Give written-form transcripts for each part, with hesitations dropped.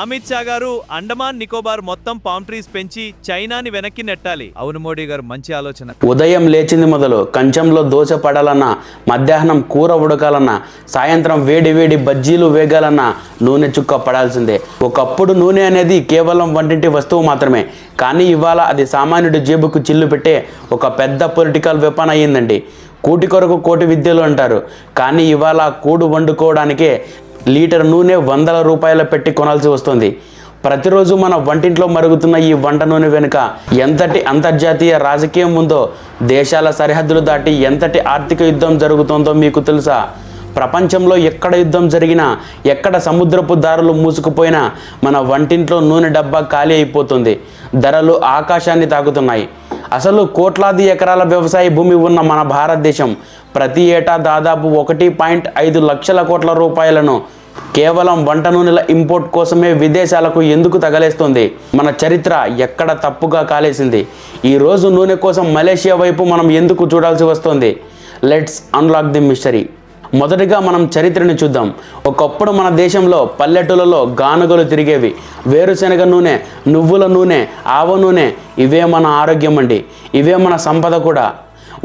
అమిత్ షా గారు అండమాన్ నికోబార్ మొత్తం palm trees పెంచి చైనాని వెనక్కి నెట్టాలి. అవును మోడీ గారు, మంచి ఆలోచన. ఉదయం లేచింది మొదలు కంచంలో దోశ పడాలన్నా, మధ్యాహ్నం కూర ఉడకాలన్నా, సాయంత్రం వేడి వేడి బజ్జీలు వేగాలన్నా నూనె చుక్క పడాల్సిందే. ఒకప్పుడు నూనె అనేది కేవలం వంటింటి వస్తువు మాత్రమే, కానీ ఇవాళ అది సామాన్యుడి జేబుకు చిల్లు పెట్టే ఒక పెద్ద పొలిటికల్ వెపన్ అయ్యిందండి. కూటి కొరకు కోటి విద్యలు అంటారు, కానీ ఇవాళ కూడు వండుకోవడానికే లీటర్ నూనె వందల రూపాయలు పెట్టి కొనాల్సి వస్తుంది. ప్రతిరోజు మన వంటింట్లో మరుగుతున్న ఈ వంట నూనె వెనుక ఎంతటి అంతర్జాతీయ రాజకీయం ఉందో, దేశాల సరిహద్దులు దాటి ఎంతటి ఆర్థిక యుద్ధం జరుగుతుందో మీకు తెలుసా? ప్రపంచంలో ఎక్కడ యుద్ధం జరిగినా, ఎక్కడ సముద్రపు దారులు మూసుకుపోయినా మన వంటింట్లో నూనె డబ్బా ఖాళీ అయిపోతుంది. ధరలు ఆకాశాన్ని తాకుతున్నాయి. అసలు కోట్లాది ఎకరాల వ్యవసాయ భూమి ఉన్న మన భారతదేశం ప్రతి ఏటా దాదాపు 1.5 లక్షల కోట్ల రూపాయలను కేవలం వంట నూనెల ఇంపోర్ట్ కోసమే విదేశాలకు ఎందుకు తగలేస్తుంది? మన చరిత్ర ఎక్కడ తప్పుగా కాలేసింది? ఈరోజు నూనె కోసం మలేషియా వైపు మనం ఎందుకు చూడాల్సి వస్తుంది? Let's unlock the mystery. మొదటిగా మనం చరిత్రని చూద్దాం. ఒకప్పుడు మన దేశంలో పల్లెటూళ్ళలో గానుగలు తిరిగేవి. వేరుశనగ నూనె, నువ్వుల నూనె, ఆవ నూనె, ఇవే మన ఆరోగ్యం అండి. ఇవే మన సంపద కూడా.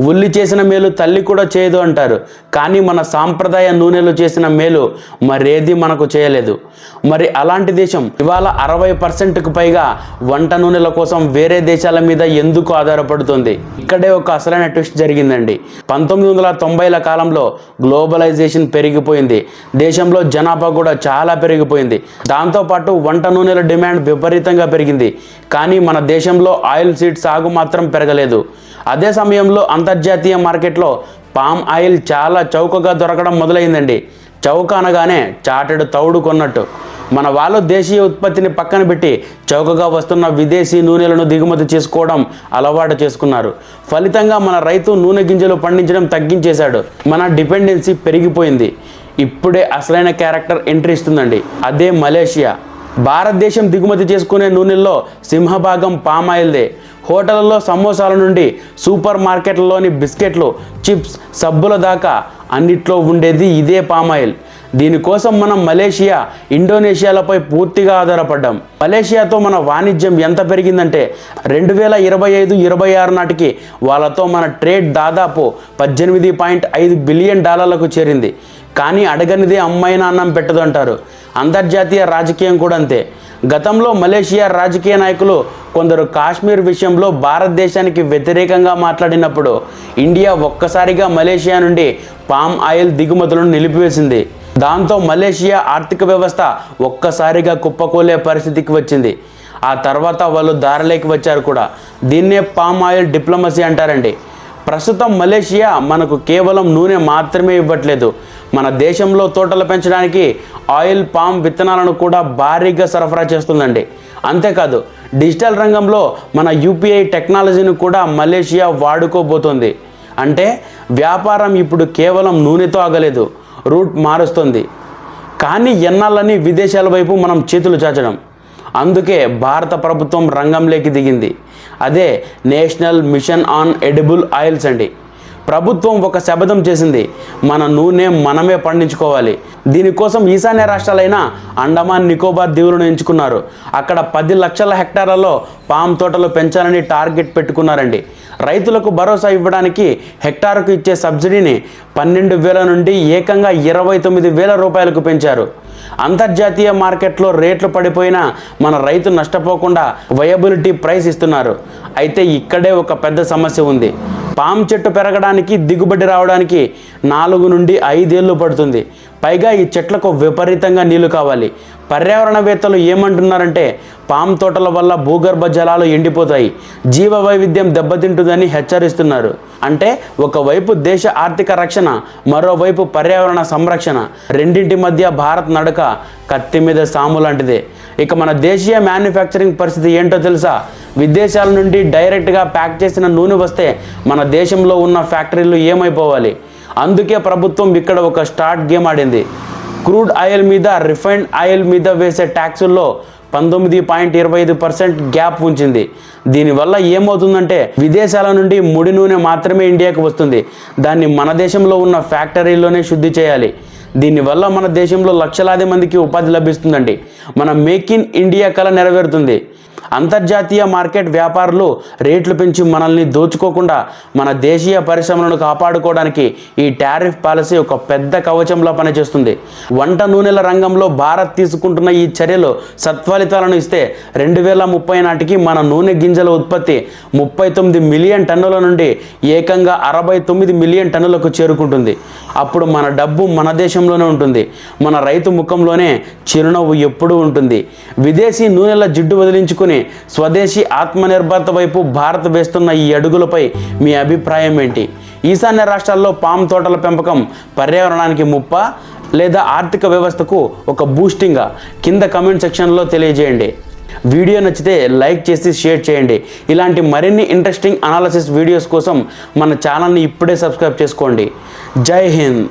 ఉల్లి చేసిన మేలు తల్లి కూడా చేయదు అంటారు, కానీ మన సాంప్రదాయ నూనెలు చేసిన మేలు మరేది మనకు చేయలేదు. మరి అలాంటి దేశం ఇవాళ 60%కు పైగా వంట నూనెల కోసం వేరే దేశాల మీద ఎందుకు ఆధారపడుతుంది? ఇక్కడే ఒక అసలైన ట్విస్ట్ జరిగిందండి. 1990ల కాలంలో గ్లోబలైజేషన్ పెరిగిపోయింది. దేశంలో జనాభా కూడా చాలా పెరిగిపోయింది. దాంతోపాటు వంట నూనెల డిమాండ్ విపరీతంగా పెరిగింది. కానీ మన దేశంలో ఆయిల్ సీడ్ సాగు మాత్రం పెరగలేదు. అదే సమయంలో అంతర్జాతీయ మార్కెట్లో పామ్ ఆయిల్ చాలా చౌకగా దొరకడం మొదలైందండి. చౌక అనగానే చాటెడు తౌడు కొన్నట్టు. మన వాళ్ళు దేశీయ ఉత్పత్తిని పక్కన పెట్టి చౌకగా వస్తున్న విదేశీ నూనెలను దిగుమతి చేసుకోవడం అలవాటు చేసుకున్నారు. ఫలితంగా మన రైతు నూనె గింజలు పండించడం తగ్గించేశాడు. మన డిపెండెన్సీ పెరిగిపోయింది. ఇప్పుడే అసలైన క్యారెక్టర్ ఎంట్రీ ఇస్తుందండి. అదే మలేషియా. భారతదేశం దిగుమతి చేసుకునే నూనెల్లో సింహభాగం పామ్ ఆయిల్దే. హోటళ్లలో సమోసాల నుండి సూపర్ మార్కెట్లలోని బిస్కెట్లు, చిప్స్, సబ్బుల దాకా అన్నిట్లో ఉండేది ఇదే పామ్ ఆయిల్. దీనికోసం మనం మలేషియా, ఇండోనేషియాలపై పూర్తిగా ఆధారపడ్డాం. మలేషియాతో మన వాణిజ్యం ఎంత పెరిగిందంటే 2025-26 నాటికి వాళ్ళతో మన ట్రేడ్ దాదాపు $18.5 బిలియన్ చేరింది. కానీ అడగనిదే అమ్మాయిన అన్నం పెట్టదు అంటారు. అంతర్జాతీయ రాజకీయం కూడా అంతే. గతంలో మలేషియా రాజకీయ నాయకులు కొందరు కాశ్మీర్ విషయంలో భారతదేశానికి వ్యతిరేకంగా మాట్లాడినప్పుడు ఇండియా ఒక్కసారిగా మలేషియా నుండి పామ్ ఆయిల్ దిగుమతులను నిలిపివేసింది. దాంతో మలేషియా ఆర్థిక వ్యవస్థ ఒక్కసారిగా కుప్పకూలే పరిస్థితికి వచ్చింది. ఆ తర్వాత వాళ్ళు దారిలోకి వచ్చారు కూడా. దీన్నే పామ్ ఆయిల్ డిప్లొమసీ అంటారండి. ప్రస్తుతం మలేషియా మనకు కేవలం నూనె మాత్రమే ఇవ్వట్లేదు, మన దేశంలో తోటలు పెంచడానికి ఆయిల్ పామ్ విత్తనాలను కూడా భారీగా సరఫరా చేస్తుందండి. అంతేకాదు, డిజిటల్ రంగంలో మన యూపీఐ టెక్నాలజీని కూడా మలేషియా వాడుకోబోతోంది. అంటే వ్యాపారం ఇప్పుడు కేవలం నూనెతో ఆగలేదు, రూట్ మారుస్తుంది. కానీ ఎన్నాళ్ళని విదేశాల వైపు మనం చేతులు చాచడం? అందుకే భారత ప్రభుత్వం రంగంలోకి దిగింది. అదే national mission on edible oils అండి. ప్రభుత్వం ఒక శపథం చేసింది, మన నూనె మనమే పండించుకోవాలి. దీనికోసం ఈశాన్య రాష్ట్రాలైన అండమాన్ నికోబార్ దీవులను ఎంచుకున్నారు. అక్కడ 10 లక్షల హెక్టార్లలో పామ్ తోటలు పెంచాలని టార్గెట్ పెట్టుకున్నారండి. రైతులకు భరోసా ఇవ్వడానికి హెక్టార్కు ఇచ్చే సబ్సిడీని 12,000 నుండి ఏకంగా 29,000 రూపాయలకు పెంచారు. అంతర్జాతీయ మార్కెట్లో రేట్లు పడిపోయినా మన రైతు నష్టపోకుండా వయబిలిటీ ప్రైస్ ఇస్తున్నారు. అయితే ఇక్కడే ఒక పెద్ద సమస్య ఉంది. పామ్ చెట్టు పెరగడానికి, దిగుబడి రావడానికి 4 నుండి 5 ఏళ్ళు పడుతుంది. పైగా ఈ చెట్లకు విపరీతంగా నీళ్లు కావాలి. పర్యావరణవేత్తలు ఏమంటున్నారంటే పామ్ తోటల వల్ల భూగర్భ జలాలు ఎండిపోతాయి, జీవ వైవిధ్యం దెబ్బతింటుందని హెచ్చరిస్తున్నారు. అంటే ఒకవైపు దేశ ఆర్థిక రక్షణ, మరోవైపు పర్యావరణ సంరక్షణ, రెండింటి మధ్య భారత్ నడక కత్తి మీద సాము లాంటిదే. ఇక మన దేశీయ మ్యానుఫ్యాక్చరింగ్ పరిస్థితి ఏంటో తెలుసా? విదేశాల నుండి డైరెక్ట్గా ప్యాక్ చేసిన నూనె వస్తే మన దేశంలో ఉన్న ఫ్యాక్టరీలు ఏమైపోవాలి? అందుకే ప్రభుత్వం ఇక్కడ ఒక స్టార్ట్ గేమ్ ఆడింది. క్రూడ్ ఆయిల్ మీద, రిఫైన్డ్ ఆయిల్ మీద వేసే ట్యాక్సుల్లో 19.25% గ్యాప్ ఉంచింది. దీనివల్ల ఏమవుతుందంటే విదేశాల నుండి ముడి నూనె మాత్రమే ఇండియాకు వస్తుంది. దాన్ని మన దేశంలో ఉన్న ఫ్యాక్టరీలోనే శుద్ధి చేయాలి. దీనివల్ల మన దేశంలో లక్షలాది మందికి ఉపాధి లభిస్తుందండి. మన మేక్ ఇన్ ఇండియా కల నెరవేరుతుంది. అంతర్జాతీయ మార్కెట్ వ్యాపారులు రేట్లు పెంచి మనల్ని దోచుకోకుండా మన దేశీయ పరిశ్రమలను కాపాడుకోవడానికి ఈ టారిఫ్ పాలసీ ఒక పెద్ద కవచంలా పనిచేస్తుంది. వంట నూనెల రంగంలో భారత్ తీసుకుంటున్న ఈ చర్యలు సత్ఫలితాలను ఇస్తే 2030 నాటికి మన నూనె గింజల ఉత్పత్తి 39 మిలియన్ టన్నుల నుండి ఏకంగా 69 మిలియన్ టన్నులకు చేరుకుంటుంది. అప్పుడు మన డబ్బు మన దేశంలోనే ఉంటుంది. మన రైతు ముఖంలోనే చిరునవ్వు ఎప్పుడూ ఉంటుంది. విదేశీ నూనెల జిడ్డు వదిలించుకుని స్వదేశీ ఆత్మనిర్భరత వైపు భారత్ వేస్తున్న ఈ అడుగులపై మీ అభిప్రాయం ఏంటి? ఈశాన్య రాష్ట్రాల్లో పామ్ తోటల పెంపకం పర్యావరణానికి ముప్పా లేదా ఆర్థిక వ్యవస్థకు ఒక బూస్టింగా? కింద కమెంట్ సెక్షన్లో తెలియజేయండి. వీడియో నచ్చితే లైక్ చేసి షేర్ చేయండి. ఇలాంటి మరిన్ని ఇంట్రెస్టింగ్ అనాలిసిస్ వీడియోస్ కోసం మన ఛానల్ని ఇప్పుడే సబ్స్క్రైబ్ చేసుకోండి. జై హింద్.